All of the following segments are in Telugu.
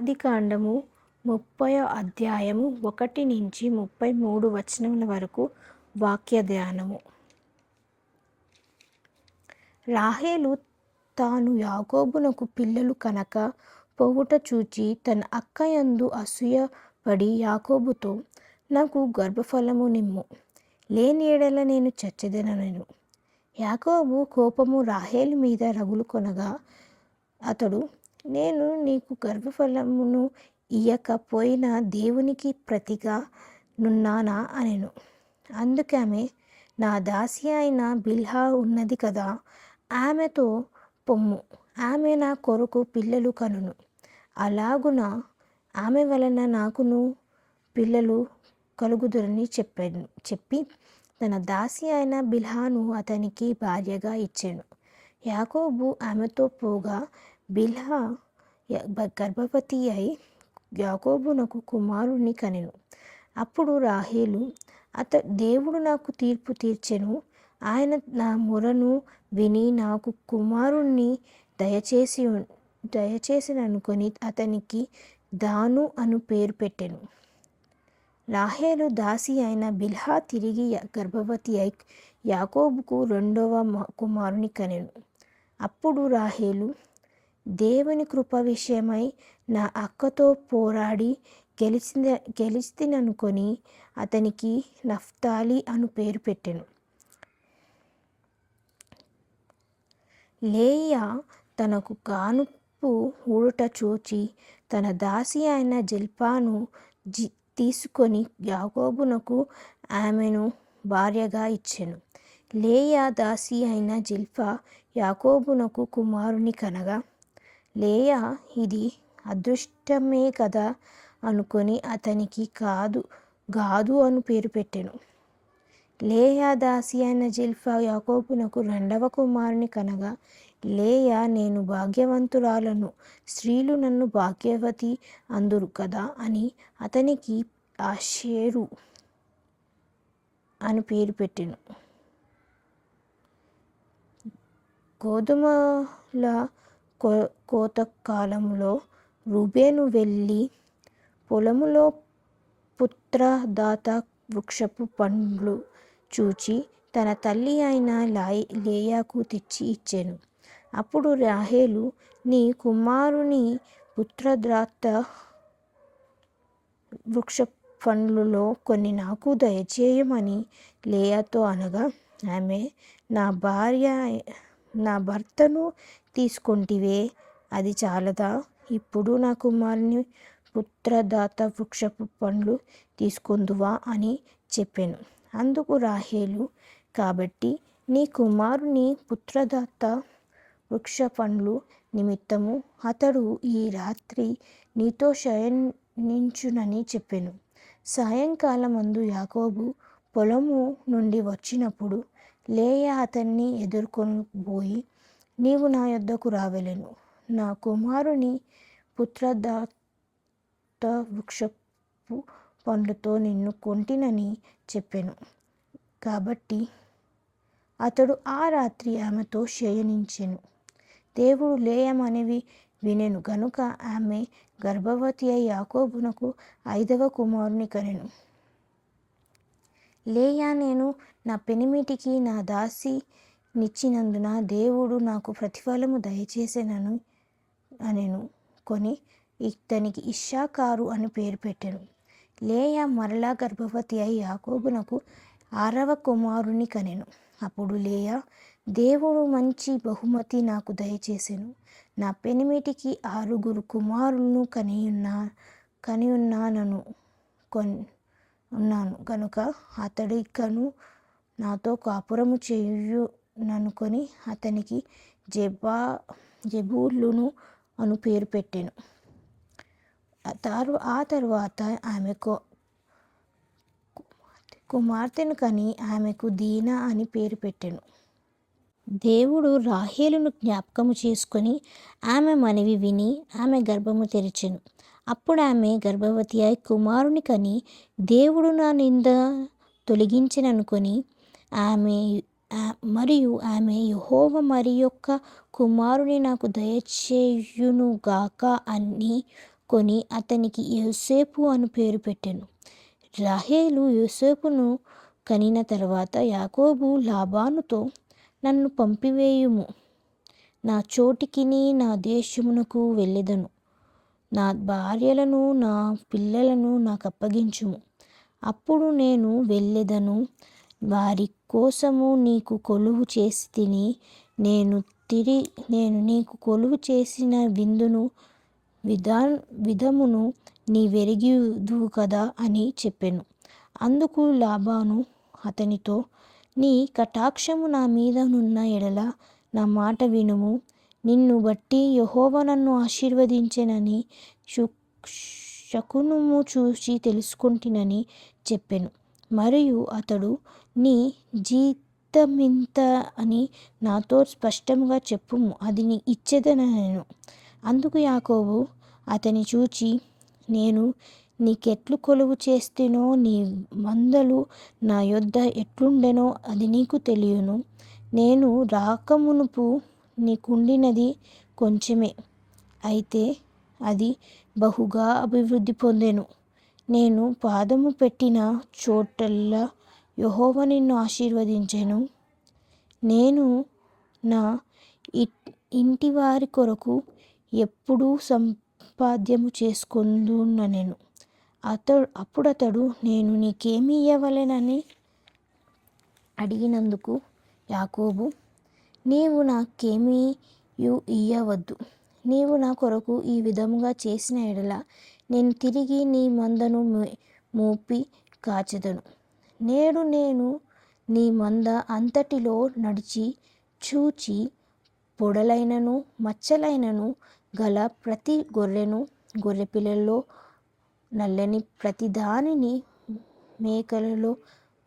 ఆదికాండము 30వ అధ్యాయము 1 నుంచి 33 వచనముల వరకు వాక్య ధ్యానము. రాహేలు తాను యాకోబునకు పిల్లలు కనక పోవుట చూచి తన అక్క యందు అసూయపడి యాకోబుతో, నాకు గర్భఫలము నిమ్ము, లేని యెడల నేను చచ్చెదనెను. యాకోబు కోపము రాహేలు మీద రగులుకొనగా అతడు, నేను నీకు గర్భఫలమును ఇయ్యక పోయిన దేవునికి ప్రతిగా నున్నానా అనెను. అందుకామె, నా దాసి అయిన బిల్హా ఉన్నది కదా, ఆమెతో పొమ్ము, ఆమె నా కొరకు పిల్లలు కనును, అలాగున ఆమె వలన నాకును పిల్లలు కలుగుదురని చెప్పి తన దాసి అయిన బిల్హాను అతనికి భార్యగా ఇచ్చెను. యాకోబు ఆమెతో పోగా బిల్హా గర్భవతి అయి యాకోబునకు కుమారుని కనెను. అప్పుడు రాహేలు, దేవుడు నాకు తీర్పు తీర్చెను, ఆయన నా మొరను విని నాకు కుమారుణ్ణి దయచేసిననుకొని అతనికి దాను అను పేరు పెట్టెను. రాహేలు దాసి అయిన బిల్హా తిరిగి గర్భవతి అయి యాకోబుకు 2వ కుమారుని కనెను. అప్పుడు రాహేలు, దేవుని కృప విషయమై నా అక్కతో పోరాడి గెలిచితిననుకొని అతనికి నఫ్తాలి అను పేరు పెట్టెను. లేయా తనకు కానుపు ఊడుట చూచి తన దాసి అయిన జిల్పాను తీసుకొని యాకోబునకు ఆమెను భార్యగా ఇచ్చెను. లేయా దాసి అయిన జిల్పా యాకోబునకు కుమారుని కనగా లేయా, ఇది అదృష్టమే కదా అనుకొని అతనికి గాదు అను పేరు పెట్టెను. లేయా దాసి అయిన జిల్పా యాకోబునకు 2వ కుమారుని కనగా లేయా, నేను భాగ్యవంతురాలను, స్త్రీలు నన్ను భాగ్యవతి అందురు కదా అని అతనికి ఆషేరు అని పేరు పెట్టెను. గోధుమల కోతకాలములో రూబేను వెళ్ళి పొలములో పుత్రదాత వృక్షపు పండ్లు చూచి తన తల్లి అయిన లేయాకు తెచ్చి ఇచ్చెను. అప్పుడు రాహేలు, నీ కుమారుని పుత్రదాత వృక్ష పండ్లులో కొన్ని నాకు దయచేయమని లేయాతో అనగా ఆమె, నా భర్తను తీసుకొంటివే, అది చాలదా, ఇప్పుడు నా కుమారుని పుత్రదాత వృక్షపు పండ్లు తీసుకొందువా అని చెప్పెను. అందుకు రాహేలు, కాబట్టి నీ కుమారుని పుత్రదాత వృక్ష పండ్లు నిమిత్తము అతడు ఈ రాత్రి నీతో శయనించునని చెప్పెను. సాయంకాలమందు యాకోబు పొలము నుండి వచ్చినప్పుడు లేయా అతన్ని ఎదుర్కొనబోయి, నీవు నా యొద్దకు రావలెను, నా కుమారుని పుత్రదాత వృక్షపు పండ్లతో నిన్ను కొంటినని చెప్పెను. కాబట్టి అతడు ఆ రాత్రి ఆమెతో శయనించెను. దేవుడు లేయా మనవి వినెను గనుక ఆమె గర్భవతి అయి యాకోబునకు 5వ కుమారుని కనెను. లేయా, నేను నా పెనిమిటికి నా దాసి నిచ్చినందున దేవుడు నాకు ప్రతిఫలము దయచేసెనని అనెను కొని ఇతనికి ఇశ్శాఖారు అని పేరు పెట్టెను. లేయా మరలా గర్భవతి అయి యాకోబునకు 6వ కుమారుని కనెను. అప్పుడు లేయా, దేవుడు మంచి బహుమతి నాకు దయచేసెను, నా పెనిమిటికి 6 కుమారులను కనియున్నాను గనుక అతడికను నాతో కాపురము చేయుననుకొని అతనికి జెబూలూను అను పేరు పెట్టెను. ఆ తరువాత ఆమె కుమార్తెను కని ఆమెకు దీనా అని పేరు పెట్టెను. దేవుడు రాహేలును జ్ఞాపకము చేసుకొని ఆమె మనవి విని ఆమె గర్భము తెరిచెను. అప్పుడు ఆమె గర్భవతి అయి కుమారుని కని దేవుడు నా నింద తొలగించెననుకొని ఆమె యెహోవా మరి యొక్క కుమారుని నాకు దయచేయునుగాక అని కొని అతనికి యోసేపు అను పేరు పెట్టెను. రాహేలు యోసేపును కనిన తర్వాత యాకోబు లాబానుతో, నన్ను పంపివేయుము, నా చోటికిని నా దేశమునకు వెళ్ళెదను, నా భార్యలను నా పిల్లలను నాకు అప్పగించుము, అప్పుడు నేను వెళ్ళెదను, వారి కోసము నీకు కొలువు చేసి తిని నేను నీకు కొలువు చేసిన విధమును నీవెరిగిదువు కదా అని చెప్పెను. అందుకు లాబాను అతనితో, నీ కటాక్షము నా మీద నున్న ఎడల నా మాట వినుము, నిన్ను బట్టి యెహోవా నన్ను ఆశీర్వదించెనని శకునము చూచి తెలుసుకొంటినని చెప్పెను. మరియు అతడు, నీ జీతమింత అని నాతో స్పష్టముగా చెప్పుము, అది ఇచ్చెదనెను. అందుకు యాకోబు అతని చూచి, నేను నీకెట్లు కొలువు చేస్తినో, నీ మందలు నా యొద్ద ఎట్లుండెనో అది నీకు తెలియను. నేను రాకమునుపు నీకుండినది కొంచెమే, అయితే అది బహుగా అభివృద్ధి పొందెను. నేను పాదము పెట్టిన చోటెల్లా యెహోవా నిన్ను ఆశీర్వదించెను. నేను నా ఇంటివారి కొరకు ఎప్పుడూ సంపాద్యము చేసుకొందుననెను. అప్పుడతడు, నేను నీకేమి ఇయ్యవలెనని అడిగినందుకు యాకోబు, నీవు నాకేమియు ఇయ్యవద్దు, నీవు నా కొరకు ఈ విధముగా చేసిన ఎడల నేను తిరిగి నీ మందను మోపి కాచెదను. నేడు నేను నీ మంద అంతటిలో నడిచి చూచి, పొడలైనను మచ్చలైనను గల ప్రతి గొర్రెను, గొర్రెపిల్లలో నల్లని ప్రతి దానిని, మేకలలో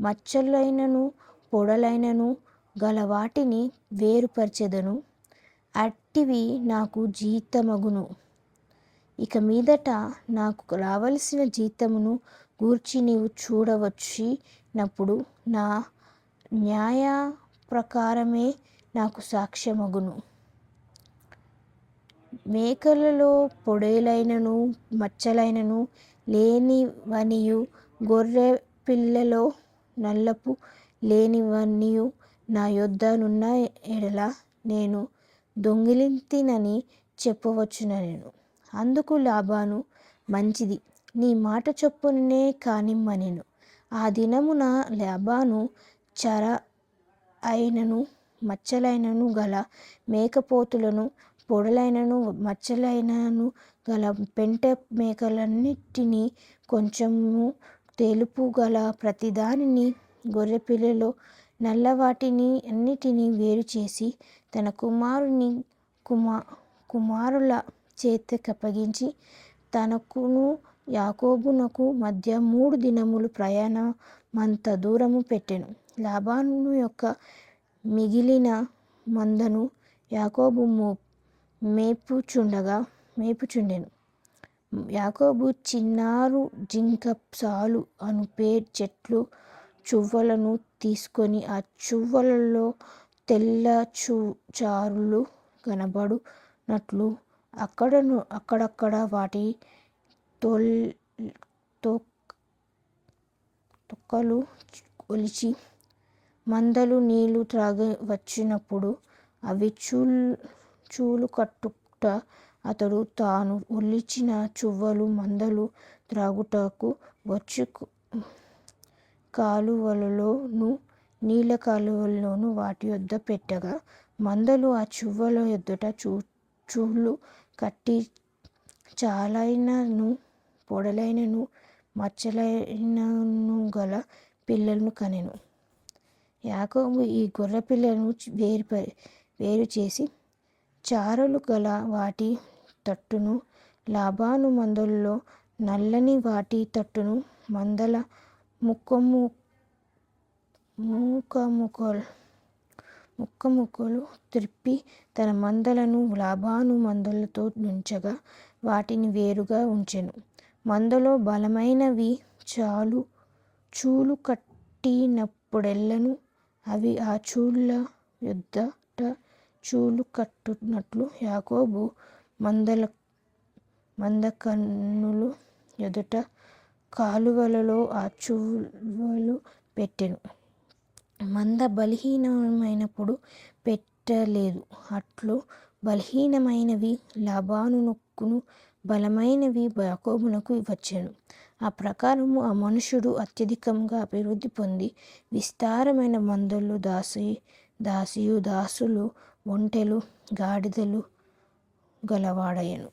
మచ్చలైనను పొడలైనను గల వాటిని వేరుపరచెదను. అట్టివి నాకు జీతమగును. ఇక మీదట నాకు రావలసిన జీతమును గూర్చి నీవు చూడవచ్చినప్పుడు నా న్యాయ ప్రకారమే నాకు సాక్ష్యమగును. మేకలలో పొడలైనను మచ్చలైనను లేనివనియు, గొర్రె పిల్లలో నల్లపు లేనివనియు నా యొద్ద నున్న ఎడల నేను దొంగిలింతినని చెప్పవచ్చుననెను. అందుకు లాబాను, మంచిది, నీ మాట చొప్పుననే కానిమ్మనెను. ఆ దినమున లాబాను చర అయినను మచ్చలైనను గల మేకపోతులను, పొడలైనను మచ్చలైనను గల పెంటె మేకలన్నిటినీ, కొంచెము తెలుపు గల ప్రతిదానిని, గొర్రెపిల్లలో నల్లవాటిని అన్నిటినీ వేరుచేసి తన కుమారుల చేతికప్పగించి, తనకును యాకోబునకు మధ్య 3 దినములు ప్రయాణమంత దూరము పెట్టెను. లాబాను యొక్క మిగిలిన మందను యాకోబు మేపుచుండెను. యాకోబు చిన్నారు జింక సాలు అను చెట్లు చువ్వలను తీసుకొని ఆ చువ్వలలో తెల్ల చారులు కనబడునట్లు అక్కడక్కడ వాటి తొక్కలు ఒలిచి, మందలు నీళ్లు త్రాగవచ్చినప్పుడు అవి చూలు కట్టుట, అతడు తాను ఒలిచిన చువ్వలు మందలు త్రాగుటకు వచ్చు కాలువలలోను నీళ్ల కాలువలలోను వాటి యొద్ద పెట్టగా, మందలు ఆ చువ్వల యొద్దట చూలు కట్టి చాలైనను పొడలైనను మచ్చలైనను గల పిల్లలను కనెను. యాకోబు ఈ గొర్రె పిల్లలను వేరుచేసి చారలు గల వాటి తట్టును, లాబాను మందలలో నల్లని వాటి తట్టును, మందల ముక్కముక్కలు త్రిప్పి తన మందలను లాబాను మందలతో నుంచగా వాటిని వేరుగా ఉంచెను. మందలో బలమైనవి చూలు కట్టినప్పుడెల్లను అవి ఆ చూళ్ళ యొద్దట చూలు కట్టునట్లు యాకోబు మందకన్నులు ఎదుట కాలువలలో ఆచువలు పెట్టెను. మంద బలహీనమైనప్పుడు పెట్టలేదు. అట్లు బలహీనమైనవి లాబానుకును, బలమైనవి యాకోబునకు వచ్చెను. ఆ ప్రకారము ఆ మనుష్యుడు అత్యధికముగా అభివృద్ధి పొంది విస్తారమైన మందలు, దాసులు, ఒంటెలు, గాడిదలు గలవాడాయెను.